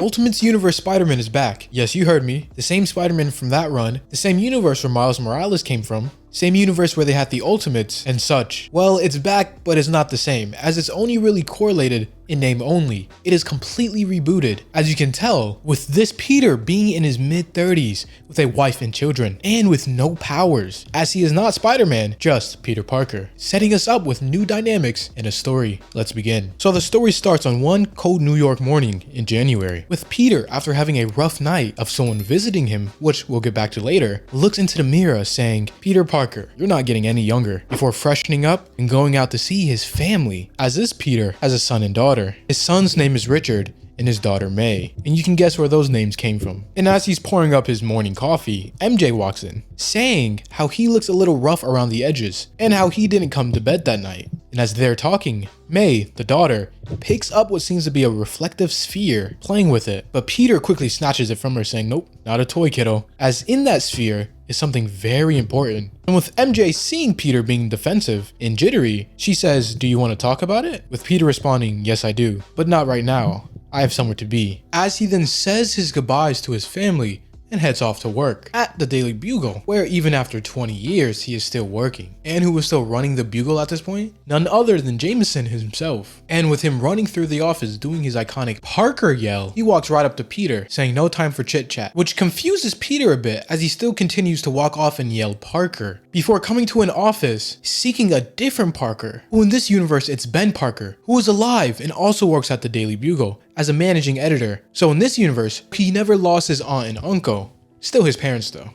Ultimate's Universe Spider-Man is back. Yes, you heard me. The same Spider-Man from that run, the same universe where Miles Morales came from, same universe where they had the Ultimates and such. Well, it's back, but it's not the same, as it's only really correlated in name only. It is completely rebooted, as you can tell, with this Peter being in his mid-30s with a wife and children, and with no powers, as he is not Spider-Man, just Peter Parker, setting us up with new dynamics and a story. Let's begin. So the story starts on one cold New York morning in January, with Peter, after having a rough night of someone visiting him, which we'll get back to later, looks into the mirror saying, "Peter Parker, you're not getting any younger," before freshening up and going out to see his family, as this Peter has a son and daughter. His son's name is Richard and his daughter May, and you can guess where those names came from. And as he's pouring up his morning coffee, MJ walks in, saying how he looks a little rough around the edges and how he didn't come to bed that night. And as they're talking, May, the daughter, picks up what seems to be a reflective sphere, playing with it, but Peter quickly snatches it from her, saying, "Nope, not a toy, kiddo," as in that sphere is something very important. And with MJ seeing Peter being defensive and jittery, she says, "Do you want to talk about it?" With Peter responding, "Yes, I do, but not right now. I have somewhere to be," as he then says his goodbyes to his family and heads off to work at the Daily Bugle, where even after 20 years he is still working. And who was still running the Bugle at this point? None other than Jameson himself. And with him running through the office doing his iconic Parker yell, he walks right up to Peter, saying no time for chit chat, which confuses Peter a bit as he still continues to walk off and yell Parker, before coming to an office seeking a different Parker, who in this universe it's Ben Parker, who is alive and also works at the Daily Bugle as a managing editor. So in this universe, he never lost his aunt and uncle. Still his parents though.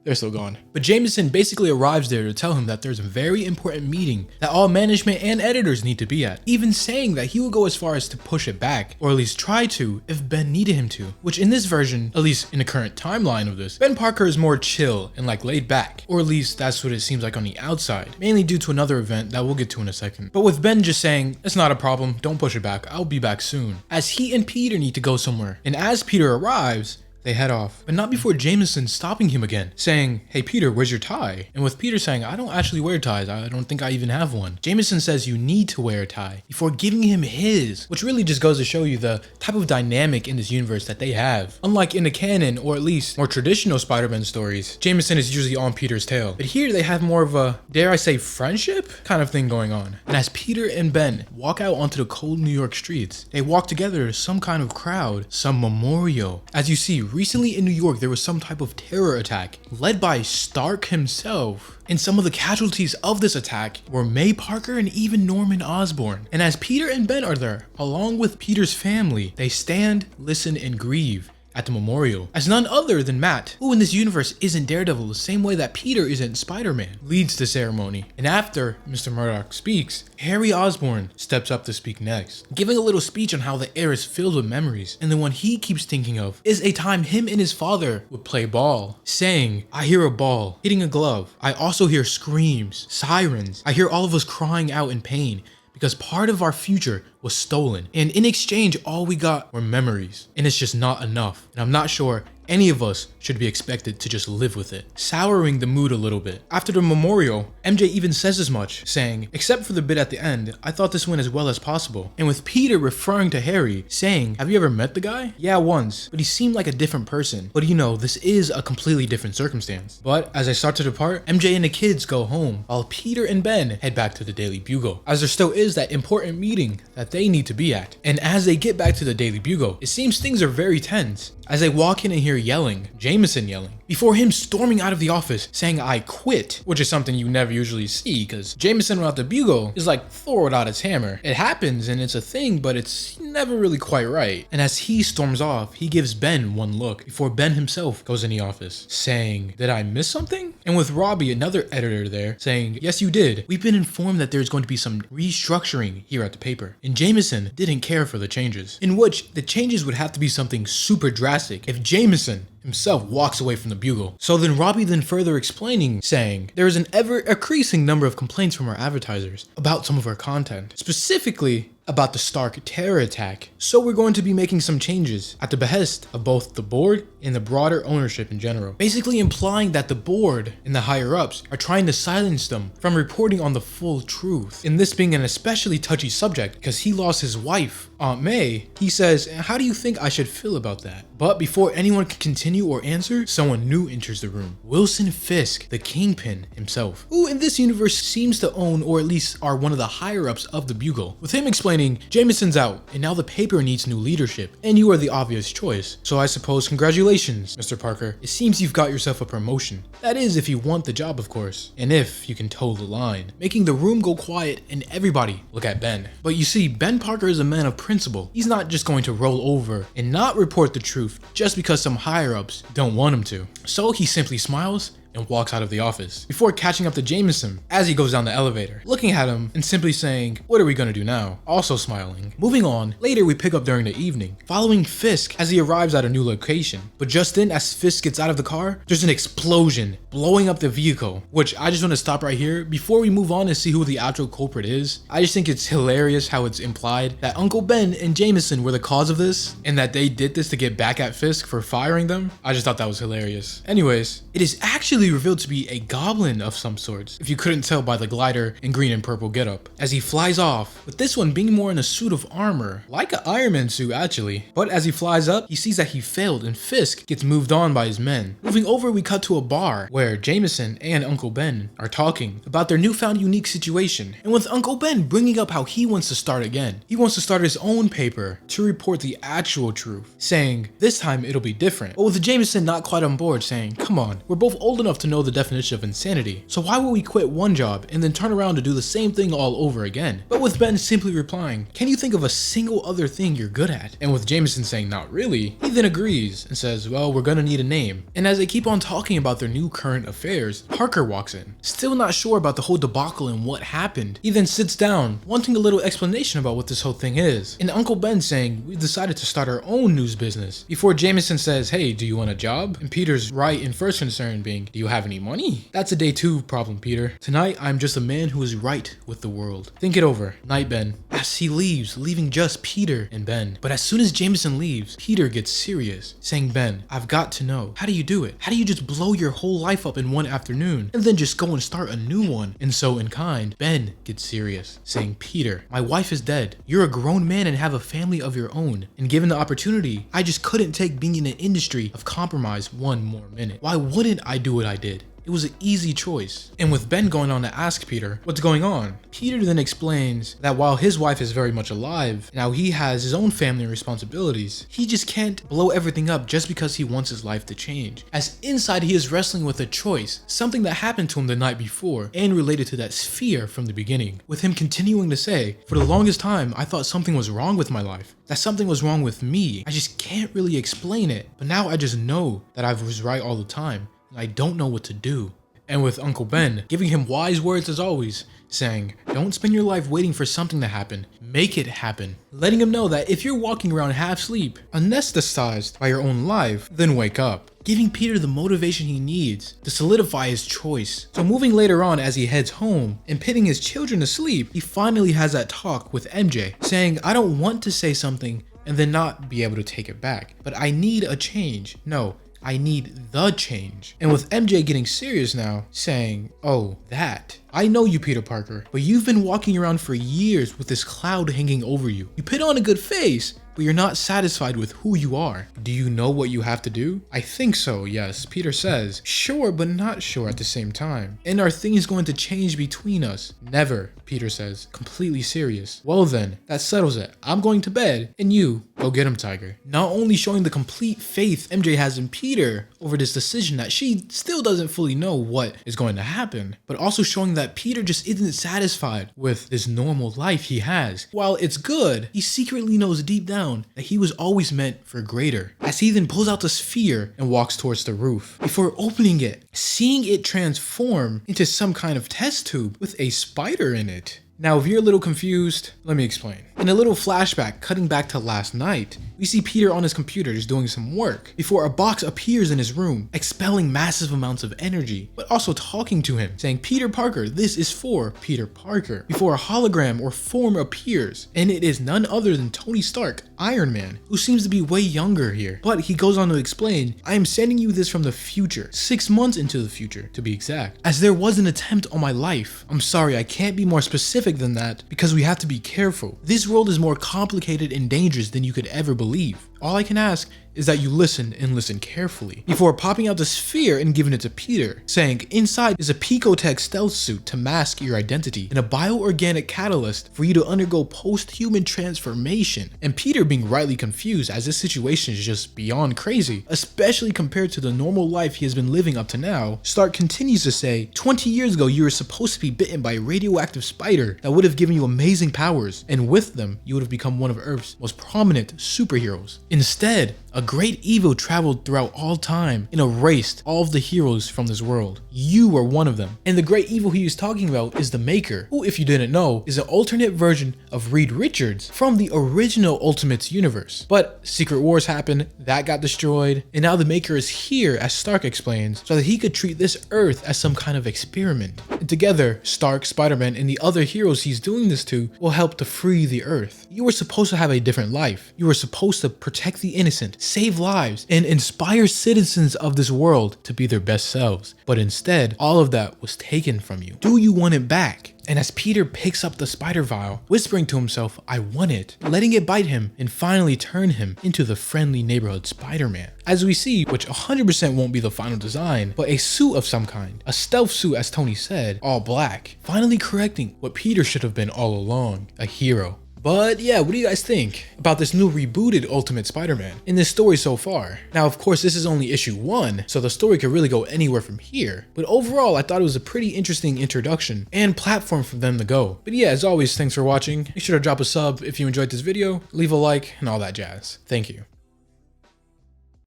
They're still gone. But Jameson basically arrives there to tell him that there's a very important meeting that all management and editors need to be at, even saying that he will go as far as to push it back, or at least try to, if Ben needed him to. Which in this version, at least in the current timeline of this, Ben Parker is more chill and like laid back, or at least that's what it seems like on the outside, mainly due to another event that we'll get to in a second. But with Ben just saying, "It's not a problem, don't push it back, I'll be back soon," as he and Peter need to go somewhere. And as Peter arrives, they head off, but not before Jameson stopping him again, saying, "Hey Peter, where's your tie?" And with Peter saying, "I don't actually wear ties, I don't think I even have one," Jameson says you need to wear a tie, before giving him his, which really just goes to show you the type of dynamic in this universe that they have. Unlike in the canon, or at least more traditional Spider-Man stories, Jameson is usually on Peter's tail, but here they have more of a, dare I say, friendship kind of thing going on. And as Peter and Ben walk out onto the cold New York streets, they walk together to some kind of crowd, some memorial. As you see, recently in New York, there was some type of terror attack led by Stark himself. And some of the casualties of this attack were May Parker and even Norman Osborn. And as Peter and Ben are there, along with Peter's family, they stand, listen, and grieve at the memorial, as none other than Matt, who in this universe isn't Daredevil the same way that Peter isn't Spider-Man, leads the ceremony. And after Mr. Murdoch speaks, Harry Osborn steps up to speak next, giving a little speech on how the air is filled with memories, and the one he keeps thinking of is a time him and his father would play ball, saying, "I hear a ball hitting a glove. I also hear screams, sirens. I hear all of us crying out in pain, because part of our future was stolen. And in exchange, all we got were memories. And it's just not enough. And I'm not sure any of us should be expected to just live with it," souring the mood a little bit. After the memorial, MJ even says as much, saying, "Except for the bit at the end, I thought this went as well as possible." And with Peter referring to Harry, saying, "Have you ever met the guy?" "Yeah, once, but he seemed like a different person. But you know, this is a completely different circumstance." But as I start to depart, MJ and the kids go home, while Peter and Ben head back to the Daily Bugle, as there still is that important meeting that they need to be at. And as they get back to the Daily Bugle, it seems things are very tense, as they walk in and hear yelling, Jameson yelling, before him storming out of the office saying, "I quit," which is something you never usually see, because Jameson without the Bugle is like Thor without his hammer. It happens and it's a thing, but it's never really quite right. And as he storms off, he gives Ben one look before Ben himself goes in the office, saying, "Did I miss something?" And with Robbie, another editor there, saying, "Yes, you did. We've been informed that there's going to be some restructuring here at the paper." And Jameson didn't care for the changes, in which the changes would have to be something super drastic if Jameson himself walks away from the Bugle. So then Robbie then further explaining, saying, "There is an ever increasing number of complaints from our advertisers about some of our content, specifically about the Stark terror attack. So we're going to be making some changes at the behest of both the board and the broader ownership in general. Basically implying that the board and the higher ups are trying to silence them from reporting on the full truth. And this being an especially touchy subject because he lost his wife, Aunt May, he says, how do you think I should feel about that? But before anyone can continue or answer, someone new enters the room. Wilson Fisk, the kingpin himself, who in this universe seems to own or at least are one of the higher ups of the Bugle. With him explaining, Jameson's out and now the paper needs new leadership and you are the obvious choice. So I suppose congratulations, Mr. Parker. It seems you've got yourself a promotion. That is if you want the job, of course, and if you can toe the line. Making the room go quiet and everybody look at Ben. But you see, Ben Parker is a man of principle. He's not just going to roll over and not report the truth just because some higher ups don't want him to. So he simply smiles and walks out of the office before catching up to Jameson as he goes down the elevator, looking at him and simply saying, what are we gonna do now? Also smiling. Moving on, later we pick up during the evening, following Fisk as he arrives at a new location. But just then, as Fisk gets out of the car, there's an explosion blowing up the vehicle, which I just want to stop right here before we move on and see who the actual culprit is. I just think it's hilarious how it's implied that Uncle Ben and Jameson were the cause of this and that they did this to get back at Fisk for firing them. I just thought that was hilarious. Anyways, it is actually revealed to be a goblin of some sorts, if you couldn't tell by the glider and green and purple getup, as he flies off, with this one being more in a suit of armor, like an Iron Man suit actually. But as he flies up, he sees that he failed and Fisk gets moved on by his men. Moving over, we cut to a bar where Jameson and Uncle Ben are talking about their newfound unique situation, and with Uncle Ben bringing up how he wants to start again. He wants to start his own paper to report the actual truth, saying this time it'll be different. But with Jameson not quite on board, saying, come on, we're both old enough to know the definition of insanity, so why would we quit one job and then turn around to do the same thing all over again? But with Ben simply replying, can you think of a single other thing you're good at? And with Jameson saying not really, he then agrees and says, well, we're gonna need a name. And as they keep on talking about their new current affairs, Parker walks in, still not sure about the whole debacle and what happened. He then sits down, wanting a little explanation about what this whole thing is, and Uncle Ben saying, we've decided to start our own news business, before Jameson says, hey, do you want a job? And Peter's right in first concern being, do you have any money? That's a day 2 problem, Peter. Tonight, I'm just a man who is right with the world. Think it over. Night, Ben. As he leaves, leaving just Peter and Ben. But as soon as Jameson leaves, Peter gets serious, saying, Ben, I've got to know. How do you do it? How do you just blow your whole life up in one afternoon and then just go and start a new one? And so in kind, Ben gets serious, saying, Peter, my wife is dead. You're a grown man and have a family of your own. And given the opportunity, I just couldn't take being in an industry of compromise one more minute. Why wouldn't I do what I did? It was an easy choice. And with Ben going on to ask Peter what's going on, Peter then explains that while his wife is very much alive, now he has his own family and responsibilities, he just can't blow everything up just because he wants his life to change. As inside he is wrestling with a choice, something that happened to him the night before and related to that sphere from the beginning. With him continuing to say, for the longest time, I thought something was wrong with my life, that something was wrong with me. I just can't really explain it, but now I just know that I was right all the time. I don't know what to do. And with Uncle Ben giving him wise words as always, saying, don't spend your life waiting for something to happen, make it happen. Letting him know that if you're walking around half asleep, anesthetized by your own life, then wake up. Giving Peter the motivation he needs to solidify his choice. So moving later on as he heads home and putting his children to sleep, he finally has that talk with MJ, saying, I don't want to say something and then not be able to take it back, but I need a change. No, I need the change. And with MJ getting serious now, saying, oh, that. I know you, Peter Parker, but you've been walking around for years with this cloud hanging over you. You put on a good face, but you're not satisfied with who you are. Do you know what you have to do? I think so, yes, Peter says. Sure, but not sure at the same time. And are things going to change between us? Never, Peter says, completely serious. Well then, that settles it. I'm going to bed, and you, go get him, Tiger. Not only showing the complete faith MJ has in Peter over this decision that she still doesn't fully know what is going to happen, but also showing that Peter just isn't satisfied with this normal life he has. While it's good, he secretly knows deep down that he was always meant for greater, as he then pulls out the sphere and walks towards the roof, before opening it, seeing it transform into some kind of test tube with a spider in it. Now, if you're a little confused, let me explain. In a little flashback cutting back to last night, We see Peter on his computer just doing some work before a box appears in his room, expelling massive amounts of energy, but also talking to him, saying, "Peter Parker, this is for Peter Parker," before a hologram or form appears, and it is none other than Tony Stark, Iron Man, who seems to be way younger here. But he goes on to explain, "I am sending you this from the future, 6 months into the future to be exact, as there was an attempt on my life. I'm sorry, I can't be more specific than that because we have to be careful. This world is more complicated and dangerous than you could ever believe. All I can ask is that you listen and listen carefully," before popping out the sphere and giving it to Peter, saying, "Inside is a Picotech stealth suit to mask your identity and a bioorganic catalyst for you to undergo post-human transformation." And Peter being rightly confused as this situation is just beyond crazy, especially compared to the normal life he has been living up to now, Stark continues to say, "20 years ago you were supposed to be bitten by a radioactive spider that would have given you amazing powers, and with them you would have become one of Earth's most prominent superheroes. Instead, a great evil traveled throughout all time and erased all of the heroes from this world. You were one of them." And the great evil he is talking about is the Maker, who, if you didn't know, is an alternate version of Reed Richards from the original Ultimates universe. But Secret Wars happened, that got destroyed, and now the Maker is here, as Stark explains, so that he could treat this Earth as some kind of experiment. And together, Stark, Spider-Man, and the other heroes he's doing this to will help to free the Earth. You were supposed to have a different life. You were supposed to protect the innocent, save lives, and inspire citizens of this world to be their best selves. But instead, all of that was taken from you. Do you want it back? And as Peter picks up the spider vial, whispering to himself, "I want it," letting it bite him and finally turn him into the friendly neighborhood Spider-Man. As we see, which 100% won't be the final design, but a suit of some kind, a stealth suit as Tony said, all black, finally correcting what Peter should have been all along, a hero. But yeah, what do you guys think about this new rebooted Ultimate Spider-Man in this story so far? Now, of course, this is only issue 1, so the story could really go anywhere from here. But overall, I thought it was a pretty interesting introduction and platform for them to go. But yeah, as always, thanks for watching. Make sure to drop a sub if you enjoyed this video, leave a like, and all that jazz. Thank you.